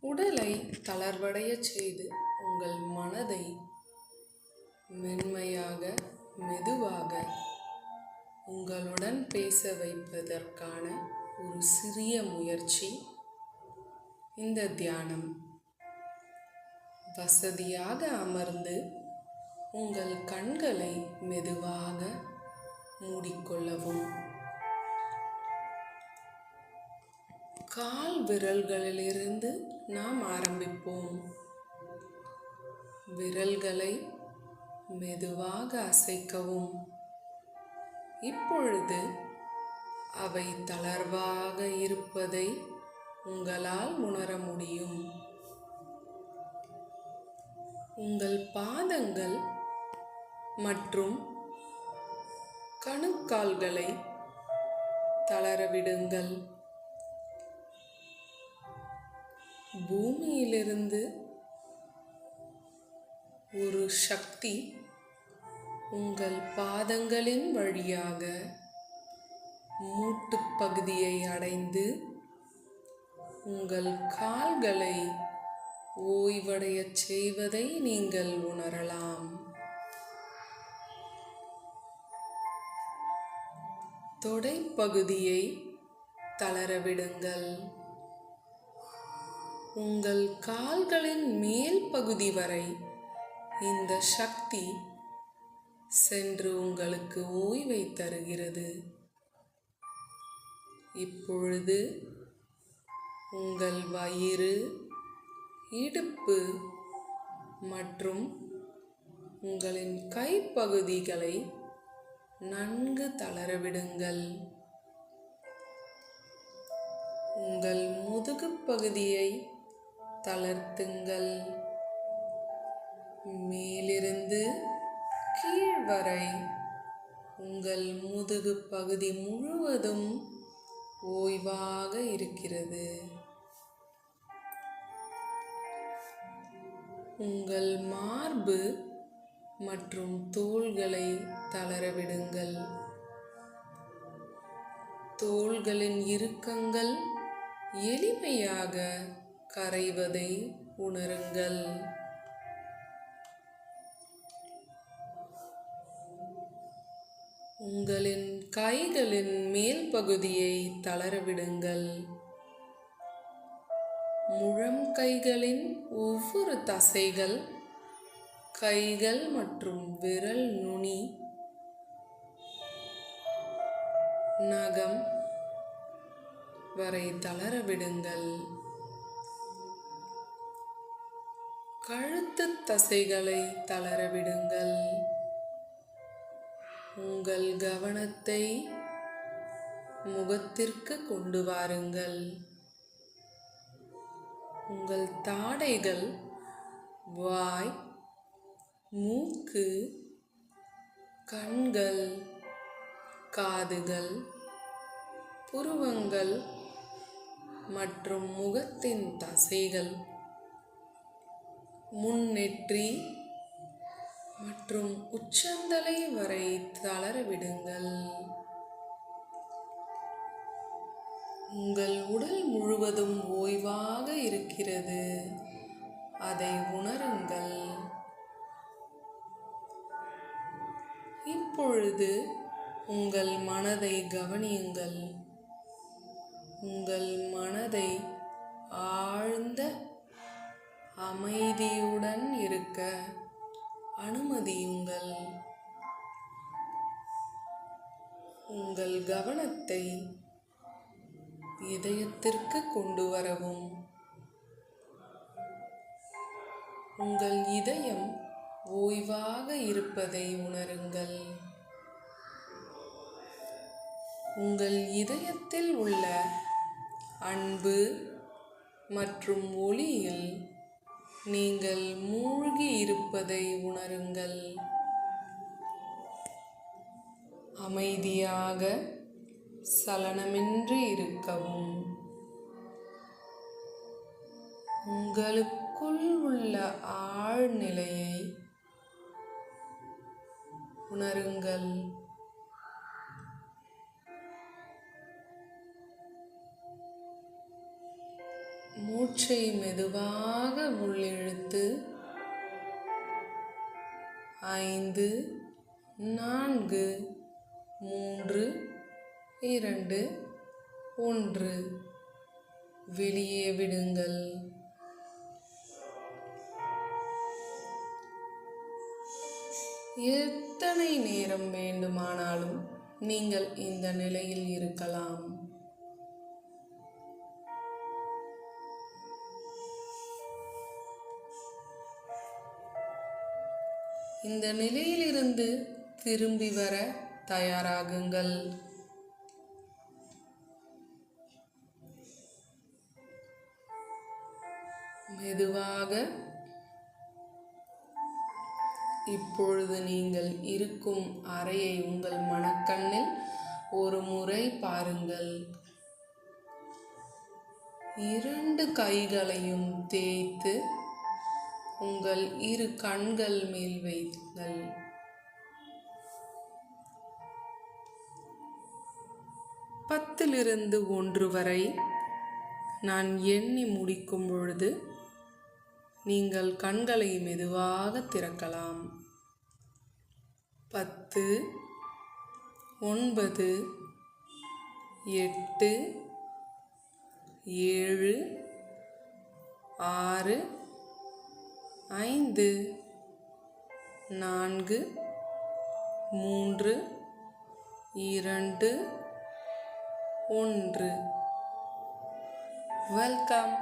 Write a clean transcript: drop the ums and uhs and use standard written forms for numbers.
உடலை தளர்வடையச் செய்து உங்கள் மனதை மென்மையாக மெதுவாக உங்களுடன் பேச வைப்பதற்கான ஒரு சிறிய முயற்சி இந்த தியானம். வசதியாக அமர்ந்து உங்கள் கண்களை மெதுவாக மூடிக்கொள்ளவும். கால் விரல்களிலிருந்து நாம் ஆரம்பிப்போம். விரல்களை மெதுவாக அசைக்கவும். இப்பொழுது அவை தளர்வாக இருப்பதை உங்களால் உணர முடியும். உங்கள் பாதங்கள் மற்றும் கணுக்கால்களை தளரவிடுங்கள். பூமியிலிருந்து ஒரு சக்தி உங்கள் பாதங்களின் வழியாக மூட்டுப் பகுதியை அடைந்து உங்கள் கால்களை ஓய்வடையச் செய்வதை நீங்கள் உணரலாம். தொடைப்பகுதியை தளரவிடுங்கள். உங்கள் கால்களின் மேல் பகுதி வரை இந்த சக்தி சென்று உங்களுக்கு ஓய்வை தருகிறது. இப்பொழுது உங்கள் வயிறு, இடுப்பு மற்றும் உங்களின் கைப்பகுதிகளை நன்கு தளரவிடுங்கள். உங்கள் முதுகுப் பகுதியை தளர்த்துங்கள். மேலிருந்து கீழ் வரை உங்கள் முதுகு பகுதி முழுவதும் ஓய்வாக இருக்கிறது. உங்கள் மார்பு மற்றும் தோள்களை தளரவிடுங்கள். தோள்களின் இறுக்கங்கள் எளிமையாக கரைவதை உணருங்கள். உங்களின் கைகளின் மேல் பகுதியை தளரவிடுங்கள். முழம் கைகளின் ஒவ்வொரு தசைகள், கைகள் மற்றும் விரல் நுனி, நகம் வரை தளரவிடுங்கள். கழுத்து தசைகளை தளரவிடுங்கள். உங்கள் கவனத்தை முகத்திற்கு கொண்டு வாருங்கள். உங்கள் தாடைகள், வாய், மூக்கு, கண்கள், காதுகள், புருவங்கள் மற்றும் முகத்தின் தசைகள், முன்னெற்றி மற்றும் உச்சந்தலை வரை தளரவிடுங்கள். உங்கள் உடல் முழுவதும் ஓய்வாக இருக்கிறது. அதை உணருங்கள். இப்பொழுது உங்கள் மனதை கவனியுங்கள். உங்கள் மனதை ஆழ்ந்த அமைதியுடன் இருக்க அனுமதியுங்கள். உங்கள் கவனத்தை இதயத்திற்கு கொண்டு வரவும். உங்கள் இதயம் ஓய்வாக இருப்பதை உணருங்கள். உங்கள் இதயத்தில் உள்ள அன்பு மற்றும் ஒளியில் நீங்கள் மூழ்கி இருப்பதை உணருங்கள். அமைதியாக சலனமின்றி இருக்கவும். உங்களுக்குள் உள்ள ஆழ்நிலையை உணருங்கள். மூச்சை மெதுவாக உள்ளிழுத்து 5 4 3 2 1 வெளியே விடுங்கள். எத்தனை நேரம் வேண்டுமானாலும் நீங்கள் இந்த நிலையில் இருக்கலாம். இந்த நிலையிலிருந்து திரும்பி வர தயாராகுங்கள். மெதுவாக இப்பொழுது நீங்கள் இருக்கும் அறையை உங்கள் மனக்கண்ணில் ஒரு முறை பாருங்கள். 2 கைகளையும் தேய்த்து உங்கள் 2 கண்கள் மேல் வையுங்கள். 10 to 1 வரை நான் எண்ணி முடிக்கும் பொழுது நீங்கள் கண்களை மெதுவாக திறக்கலாம். 10 9 8 7 6 5 4 3 2 1. வெல்கம்.